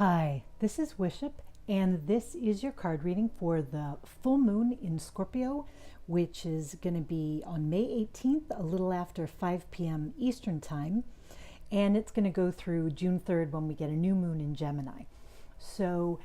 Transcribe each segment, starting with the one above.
Hi, this is Wishop, and this is your card reading for the full moon in Scorpio, which is going to be on May 18th, a little after 5 p.m. Eastern Time, and it's going to go through June 3rd when we get a new moon in Gemini. So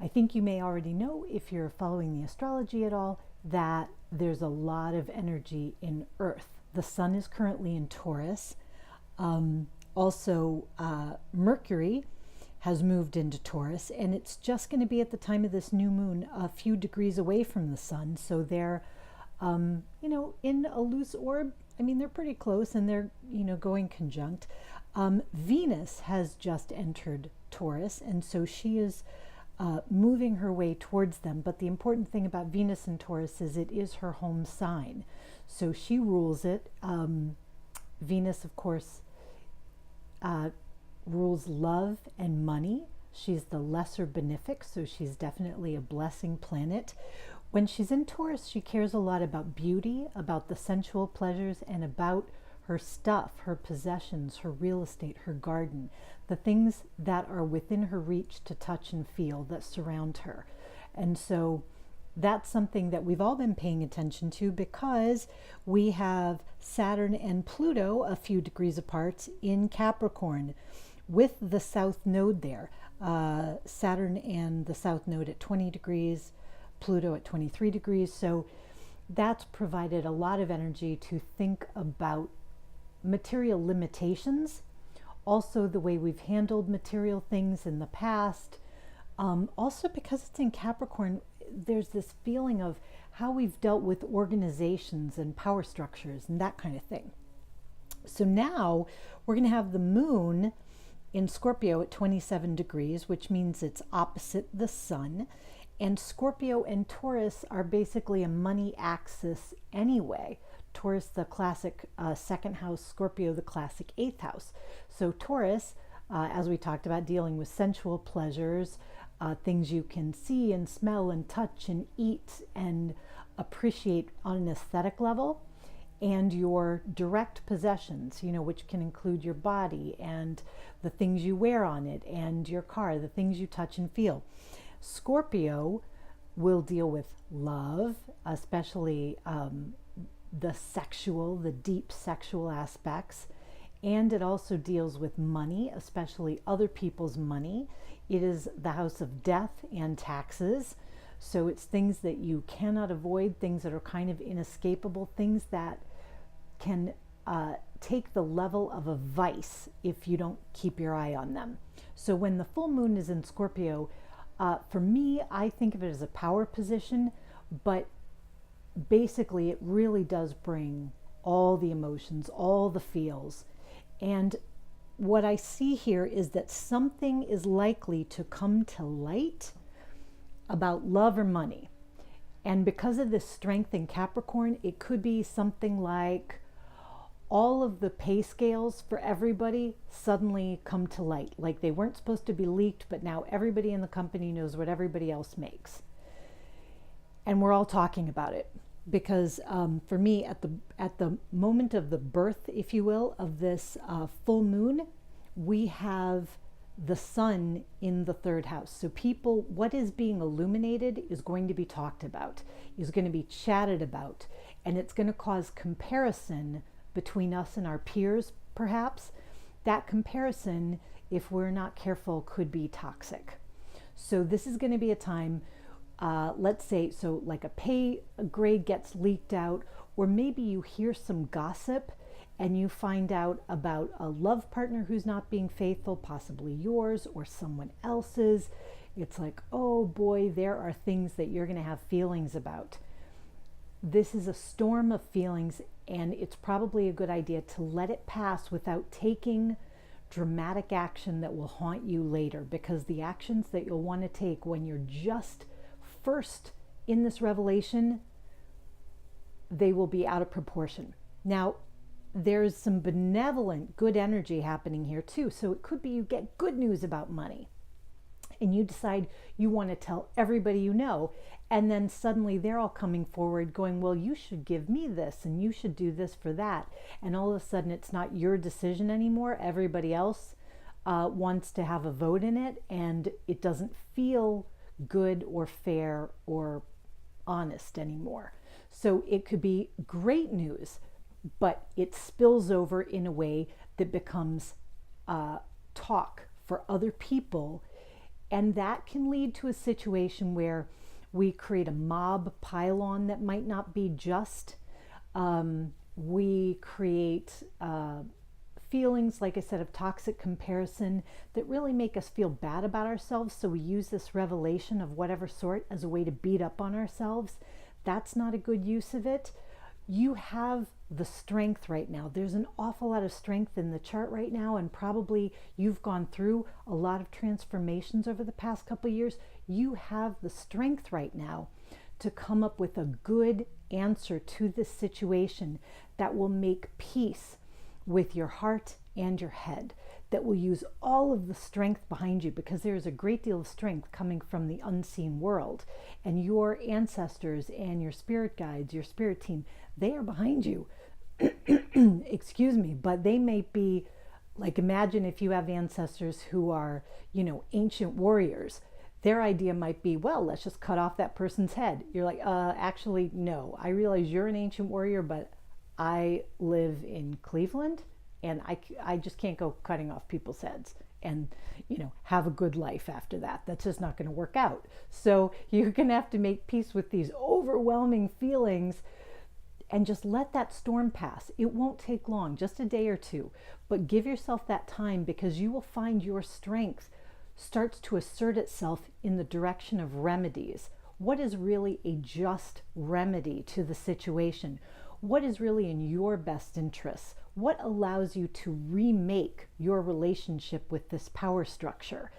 I think you may already know, if you're following the astrology at all, that there's a lot of energy in Earth. The sun is currently in Taurus. Mercury has moved into Taurus, and it's just going to be at the time of this new moon a few degrees away from the sun. So they're, in a loose orb. I mean, they're pretty close, and they're, going conjunct. Venus has just entered Taurus, and so she is moving her way towards them. But the important thing about Venus and Taurus is it is her home sign. So she rules it. Venus, of course, rules love and money. She's the lesser benefic, so she's definitely a blessing planet. When she's in Taurus, she cares a lot about beauty, about the sensual pleasures, and about her stuff, her possessions, her real estate, her garden, the things that are within her reach to touch and feel that surround her. And so that's something that we've all been paying attention to, because we have Saturn and Pluto a few degrees apart in Capricorn, with the south node there. Saturn and the south node at 20 degrees, Pluto at 23 degrees. So that's provided a lot of energy to think about material limitations, also the way we've handled material things in the past. Also, because it's in Capricorn, there's this feeling of how we've dealt with organizations and power structures and that kind of thing. So now we're going to have the moon in Scorpio at 27 degrees, which means it's opposite the sun. And Scorpio and Taurus are basically a money axis anyway. Taurus, the classic second house, Scorpio, the classic eighth house. So Taurus, as we talked about, dealing with sensual pleasures, things you can see and smell and touch and eat and appreciate on an aesthetic level, and your direct possessions, which can include your body and the things you wear on it, and your car, the things you touch and feel. Scorpio will deal with love, especially the deep sexual aspects, and it also deals with money, especially other people's money. It is the house of death and taxes. So it's things that you cannot avoid, things that are kind of inescapable, things that can take the level of a vice if you don't keep your eye on them. So when the full moon is in Scorpio, for me, I think of it as a power position, but basically it really does bring all the emotions, all the feels. And what I see here is that something is likely to come to light about love or money. And because of this strength in Capricorn, it could be something like all of the pay scales for everybody suddenly come to light. Like they weren't supposed to be leaked, but now everybody in the company knows what everybody else makes. And we're all talking about it. Because for me, at the moment of the birth, if you will, of this full moon, we have the sun in the third house. So what is being illuminated is going to be talked about, is going to be chatted about, and it's going to cause comparison between us and our peers, perhaps. That comparison, if we're not careful, could be toxic. So this is going to be a time, let's say, so like a pay grade gets leaked out, or maybe you hear some gossip and you find out about a love partner who's not being faithful, possibly yours or someone else's. It's like, oh boy, there are things that you're going to have feelings about. This is a storm of feelings, and it's probably a good idea to let it pass without taking dramatic action that will haunt you later, because the actions that you'll want to take when you're just first in this revelation, they will be out of proportion. Now, there's some benevolent, good energy happening here too. So it could be you get good news about money and you decide you want to tell everybody you know, and then suddenly they're all coming forward going, well, you should give me this and you should do this for that. And all of a sudden it's not your decision anymore. Everybody else wants to have a vote in it, and it doesn't feel good or fair or honest anymore. So it could be great news, but it spills over in a way that becomes talk for other people. And that can lead to a situation where we create a mob pile-on that might not be just. We create feelings, like I said, of toxic comparison that really make us feel bad about ourselves. So we use this revelation of whatever sort as a way to beat up on ourselves. That's not a good use of it. You have the strength right now. There's an awful lot of strength in the chart right now, and probably you've gone through a lot of transformations over the past couple of years. You have the strength right now to come up with a good answer to this situation that will make peace with your heart and your head, that will use all of the strength behind you, because there is a great deal of strength coming from the unseen world, and your ancestors and your spirit guides, your spirit team, they are behind you. Excuse me, but they may be like, imagine if you have ancestors who are, ancient warriors. Their idea might be, well, let's just cut off that person's head. You're like, actually, no. I realize you're an ancient warrior, but I live in Cleveland, and I just can't go cutting off people's heads and, have a good life after that. That's just not going to work out. So you're going to have to make peace with these overwhelming feelings and just let that storm pass. It won't take long, just a day or two, but give yourself that time, because you will find your strength starts to assert itself in the direction of remedies. What is really a just remedy to the situation? What is really in your best interests? What allows you to remake your relationship with this power structure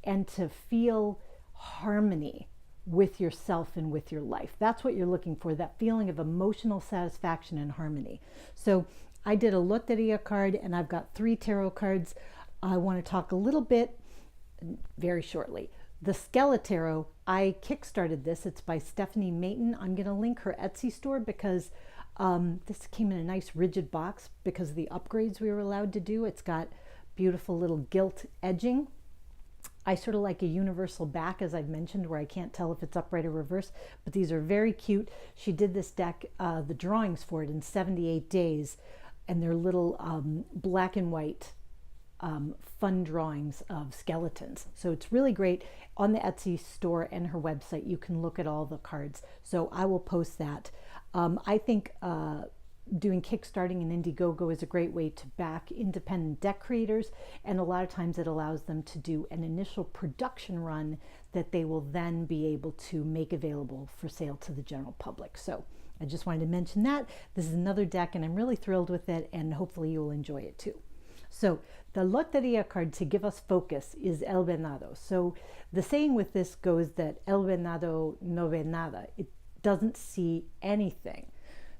and to feel harmony with yourself and with your life? That's what you're looking for, that feeling of emotional satisfaction and harmony. So I did a Loteria card, and I've got 3 tarot cards. I want to talk a little bit very shortly. The Skele Tarot, I kickstarted this. It's by Stephanie Mayton. I'm going to link her Etsy store, because this came in a nice rigid box because of the upgrades we were allowed to do. It's got beautiful little gilt edging. I sort of like a universal back, as I've mentioned, where I can't tell if it's upright or reverse, but these are very cute. She did this deck, the drawings for it, in 78 days, and they're little black and white fun drawings of skeletons. So it's really great. On the Etsy store and her website, you can look at all the cards. So I will post that. I think doing Kickstarting and Indiegogo is a great way to back independent deck creators, and a lot of times it allows them to do an initial production run that they will then be able to make available for sale to the general public. So I just wanted to mention that. This is another deck, and I'm really thrilled with it, and hopefully you will enjoy it too. So the Loteria card to give us focus is El Venado. So the saying with this goes that El Venado no ve nada. It doesn't see anything.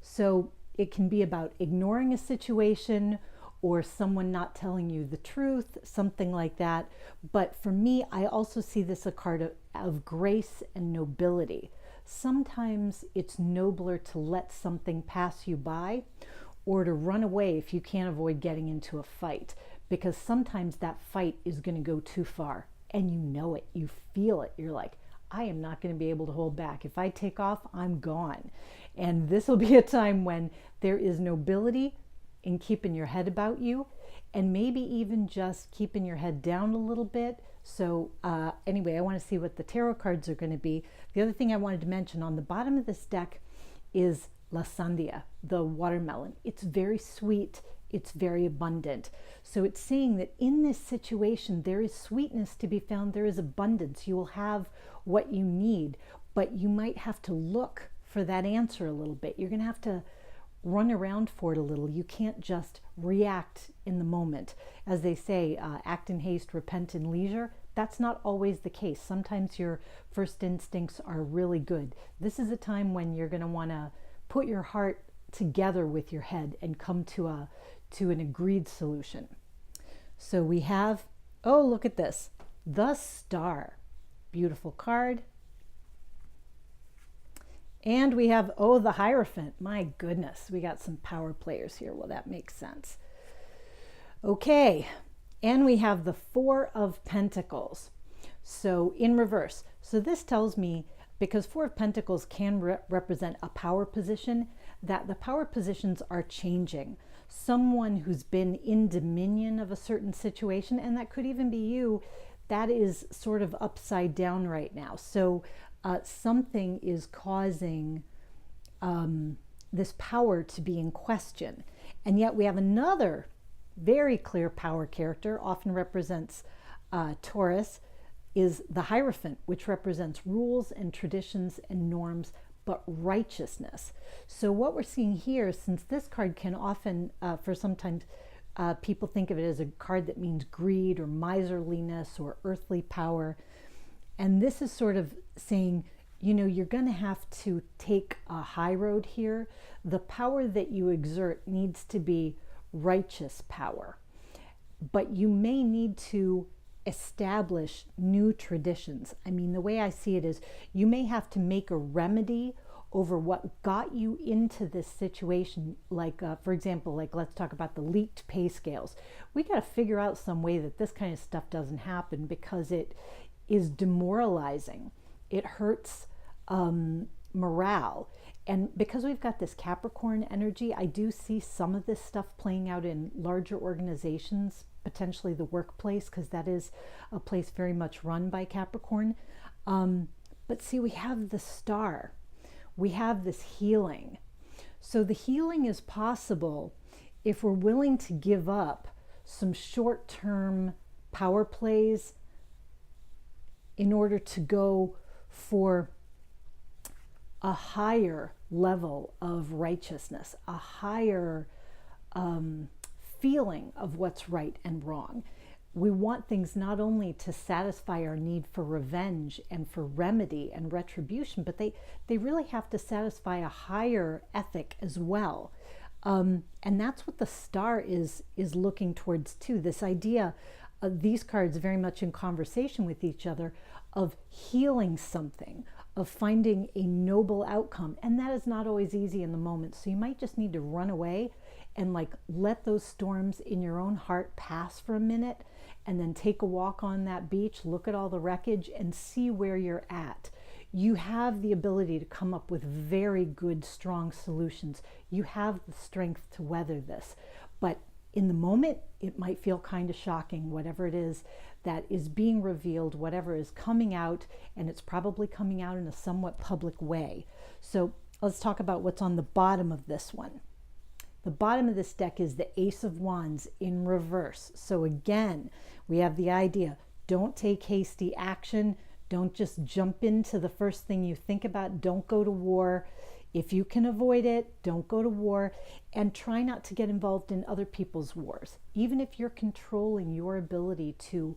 So it can be about ignoring a situation or someone not telling you the truth, something like that. But for me, I also see this a card of grace and nobility. Sometimes it's nobler to let something pass you by, or to run away if you can't avoid getting into a fight, because sometimes that fight is going to go too far, and you know it, you feel it. You're like, I am not going to be able to hold back. If I take off, I'm gone. And this will be a time when there is nobility in keeping your head about you, and maybe even just keeping your head down a little bit. So anyway, I want to see what the tarot cards are going to be. The other thing I wanted to mention, on the bottom of this deck is La Sandia, the watermelon. It's very sweet. It's very abundant. So it's saying that in this situation, there is sweetness to be found. There is abundance. You will have what you need, but you might have to look for that answer a little bit. You're going to have to run around for it a little. You can't just react in the moment. As they say, act in haste, repent in leisure. That's not always the case. Sometimes your first instincts are really good. This is a time when you're going to want to put your heart together with your head and come to an agreed solution. So we have, oh, look at this, the Star. Beautiful card. And we have, oh, the Hierophant. My goodness, we got some power players here. Well, that makes sense. Okay, And we have the Four of Pentacles. So in reverse. So this tells me, because Four of Pentacles can represent a power position, that the power positions are changing. Someone who's been in dominion of a certain situation, and that could even be you, that is sort of upside down right now. So something is causing this power to be in question. And yet we have another very clear power character, often represents Taurus, is the Hierophant, which represents rules and traditions and norms, but righteousness. So what we're seeing here, since this card can often, for sometimes people think of it as a card that means greed or miserliness or earthly power. And this is sort of saying, you know, you're going to have to take a high road here. The power that you exert needs to be righteous power, but you may need to establish new traditions. I mean, the way I see it is you may have to make a remedy over what got you into this situation. Like, for example, like let's talk about the leaked pay scales. We got to figure out some way that this kind of stuff doesn't happen, because it is demoralizing. It hurts morale. And because we've got this Capricorn energy, I do see some of this stuff playing out in larger organizations, potentially the workplace, because that is a place very much run by Capricorn. But see, we have the Star. We have this healing. So the healing is possible if we're willing to give up some short-term power plays in order to go for a higher level of righteousness, a higher feeling of what's right and wrong. We want things not only to satisfy our need for revenge and for remedy and retribution, but they really have to satisfy a higher ethic as well. And that's what the Star is looking towards too. This idea of these cards very much in conversation with each other of healing something, of finding a noble outcome. And that is not always easy in the moment. So you might just need to run away and like let those storms in your own heart pass for a minute, and then take a walk on that beach, look at all the wreckage and see where you're at. You have the ability to come up with very good, strong solutions. You have the strength to weather this. But in the moment, it might feel kind of shocking, whatever it is that is being revealed, whatever is coming out, and it's probably coming out in a somewhat public way. So let's talk about what's on the bottom of this one. The bottom of this deck is the Ace of Wands in reverse. So again, we have the idea, don't take hasty action. Don't just jump into the first thing you think about. Don't go to war. If you can avoid it, don't go to war, and try not to get involved in other people's wars. Even if you're controlling your ability to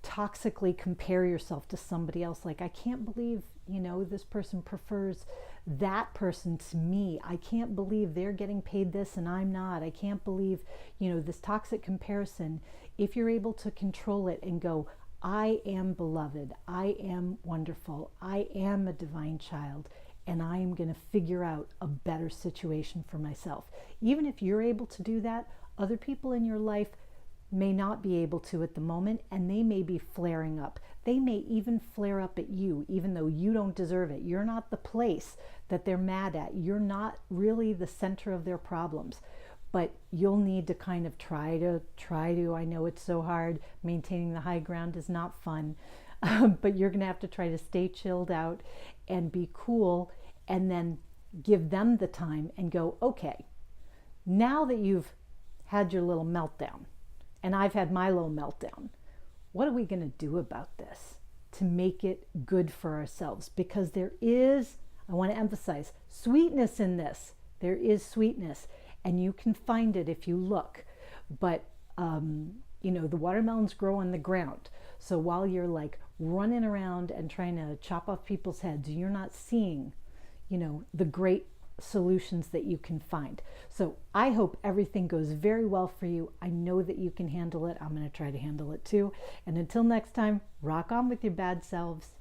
toxically compare yourself to somebody else, like, I can't believe, you know, this person prefers that person to me. I can't believe they're getting paid this and I'm not. I can't believe, you know, this toxic comparison. If you're able to control it and go, I am beloved, I am wonderful, I am a divine child, and I am going to figure out a better situation for myself. Even if you're able to do that, other people in your life may not be able to at the moment, and they may be flaring up. They may even flare up at you, even though you don't deserve it. You're not the place that they're mad at. You're not really the center of their problems. But you'll need to kind of try to, I know it's so hard. Maintaining the high ground is not fun. But you're going to have to try to stay chilled out and be cool, and then give them the time and go, okay, now that you've had your little meltdown and I've had my little meltdown, what are we going to do about this to make it good for ourselves? Because there is, I want to emphasize, sweetness in this. There is sweetness, and you can find it if you look. But, you know, the watermelons grow on the ground. So while you're like running around and trying to chop off people's heads, you're not seeing, you know, the great solutions that you can find. So I hope everything goes very well for you. I know that you can handle it. I'm going to try to handle it too. And until next time, rock on with your bad selves.